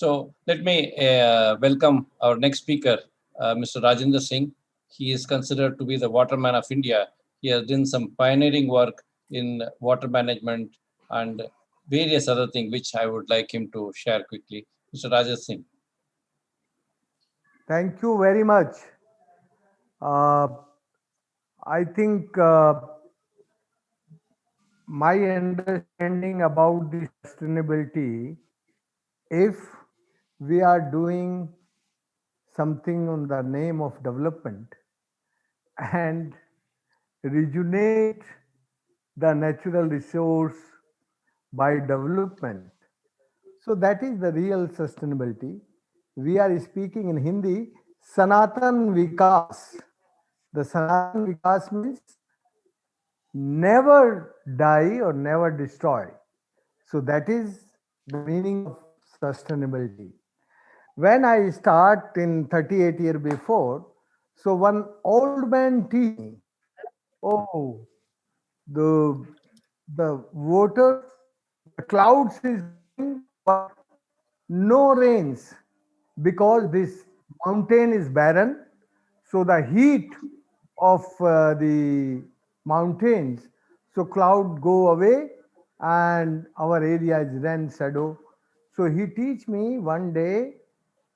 So let me welcome our next speaker, Mr. Rajendra Singh. He is considered to be the waterman of India. He has done some pioneering work in water management and various other things, which I would like him to share quickly. Mr. Rajendra Singh. Thank you very much. Uh, I think my understanding about the sustainability, if we are doing something on the name of development and rejuvenate the natural resource by development, so that is the real sustainability. We are speaking in Hindi, Sanatan Vikas. The Sanatan Vikas means never die or never destroy. So that is the meaning of sustainability. When I start in 38 years before, so one old man teach me, oh, the the water, the clouds is coming, but no rains because this mountain is barren. So the heat of the mountains, so cloud go away and our area is rain shadow. So he teach me one day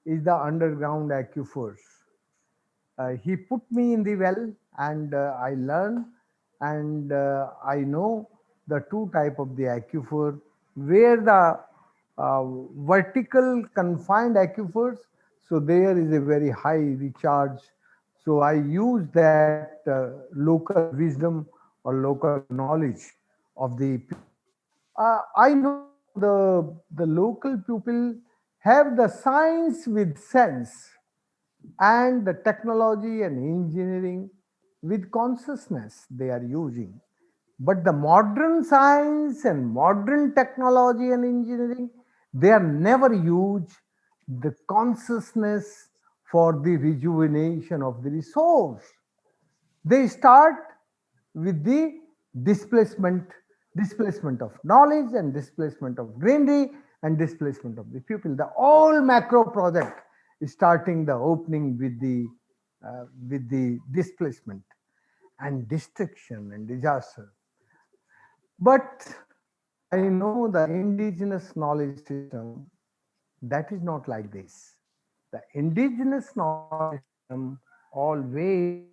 is the underground aquifers. He put me in the well and I learned and I know the two type of the aquifer where the vertical confined aquifers, so there is a very high recharge. So I use that local wisdom or local knowledge of the people. I know the local people have the science with sense and the technology and engineering with consciousness they are using. But the modern science and modern technology and engineering, they are never use the consciousness for the rejuvenation of the resource. They start with the displacement, displacement of knowledge and displacement of greenery and displacement of the people. The all macro project is starting the opening with the displacement and destruction and disaster. But I know the indigenous knowledge system that is not like this. The indigenous knowledge system always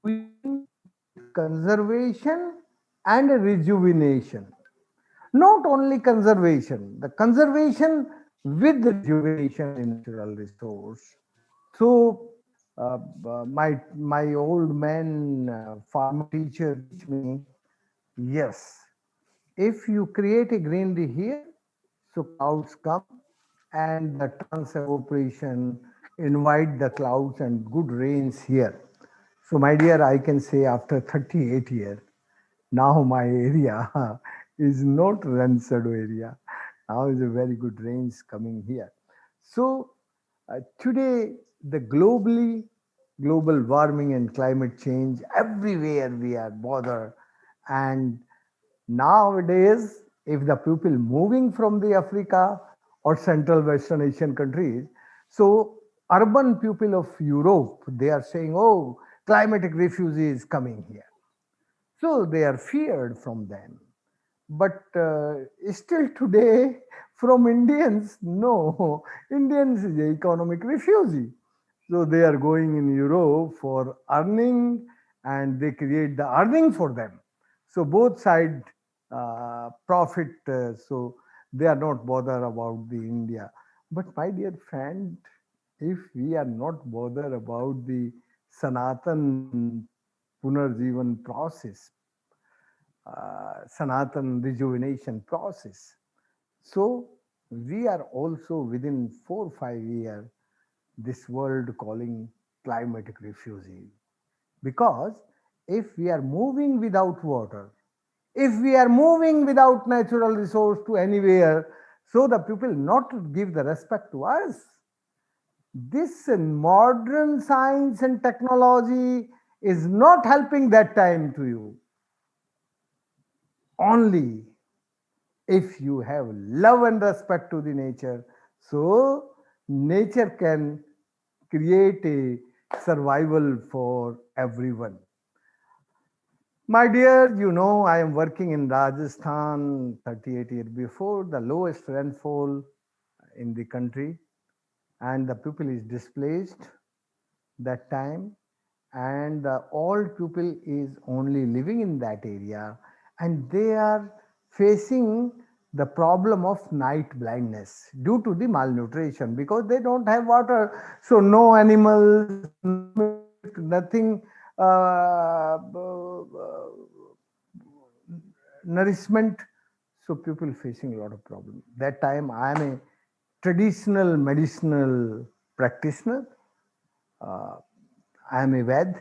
doing with conservation and rejuvenation. Not only conservation, the conservation with rejuvenation of the natural resource. So my old man farmer teacher teach me, yes, if you create a greenery here, so clouds come and the trans evaporation invite the clouds and good rains here. So my dear, I can say after 38 years, now my area is not rancid area. Now is a very good rains coming here. So today the global warming and climate change everywhere we are bothered, and nowadays if the people moving from the Africa or Central Western Asian countries, so urban people of Europe, they are saying, oh, climatic refugees coming here, so they are feared from them. But still today, from Indians, no, Indians is a economic refugee. So they are going in Europe for earning and they create the earning for them. So both side profit, so they are not bothered about the India. But my dear friend, if we are not bothered about the Sanatan Punarjivan process, Sanatan rejuvenation process. So we are also within 4 5 years this world calling climatic refugee, because if we are moving without water, if we are moving without natural resource to anywhere, so the people not give the respect to us. This modern science and technology is not helping that time to you. Only if you have love and respect to the nature, So nature can create a survival for everyone. My dear, I am working in Rajasthan 38 years before, the lowest rainfall in the country, and the people is displaced that time, and the old people is only living in that area, and they are facing the problem of night blindness due to the malnutrition because they don't have water. So no animals, no milk, nothing, nourishment. So people facing a lot of problem. That time I am a traditional medicinal practitioner. uh, I am a Ved,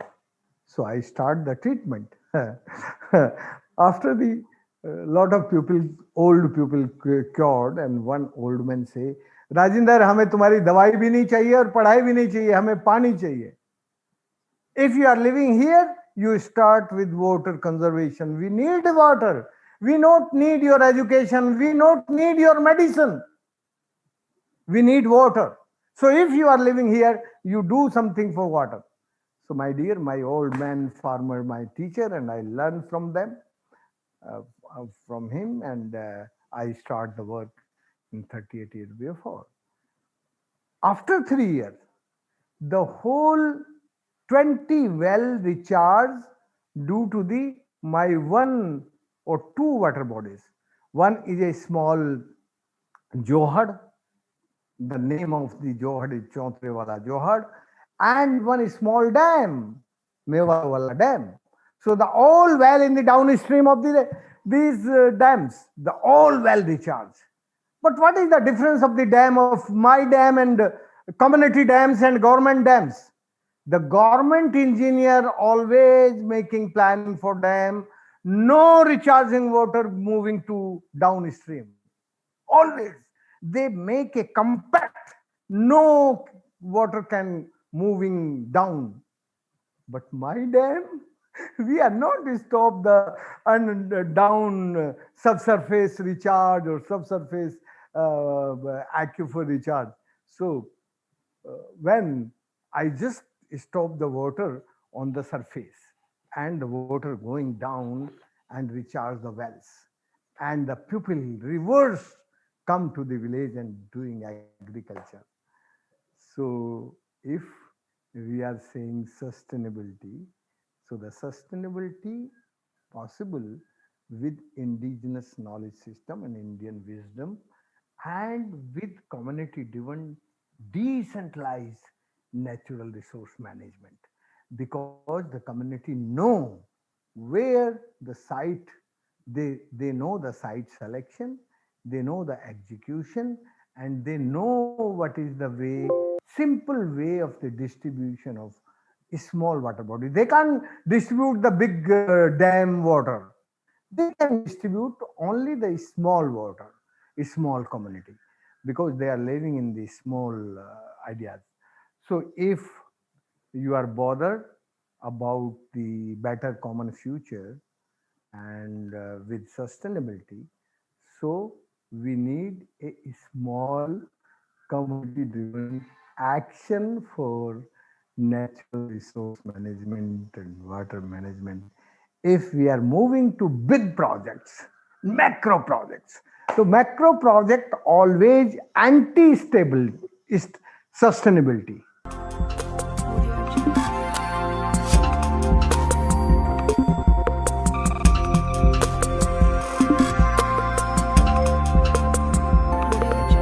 so I start the treatment. After the lot of people, old people cured, and one old man say, Rajinder हमें तुम्हारी दवाई भी नहीं चाहिए और पढ़ाई भी नहीं चाहिए, हमें पानी चाहिए. If you are living here, you start with water conservation. We need water. We don't need your education. We don't need your medicine. We need water. So if you are living here, you do something for water. So my dear, my old man farmer, my teacher, and I learn from them, from him, and I start the work in 38 years before. After 3 years, the whole 20 well recharged due to the my one or two water bodies. One is a small Johad. The name of the Johad is Chautrewala Johad, and one small dam, Mewawala Dam. So the all well in the downstream of these dams, the all well recharged. But what is the difference of the dam of my dam and community dams and government dams? The government engineer always making planning for dam, no recharging water moving to downstream. Always they make a compact, no water can moving down. But my dam, we are not stop the down subsurface recharge or subsurface aquifer recharge. So when I just stop the water on the surface and the water going down and recharge the wells, and the people reverse come to the village and doing agriculture. So if we are saying sustainability, so the sustainability possible with indigenous knowledge system and Indian wisdom, and with community driven decentralized natural resource management, because the community know where the site, they know the site selection, they know the execution, and they know what is the way, simple way of the distribution of small water body. They can't distribute the big dam water. They can distribute only the small water, small community, because they are living in the small ideas. So if you are bothered about the better common future and with sustainability, so we need a small community driven action for natural resource management and water management. If we are moving to big projects, macro projects, so macro project always anti-stable is sustainability.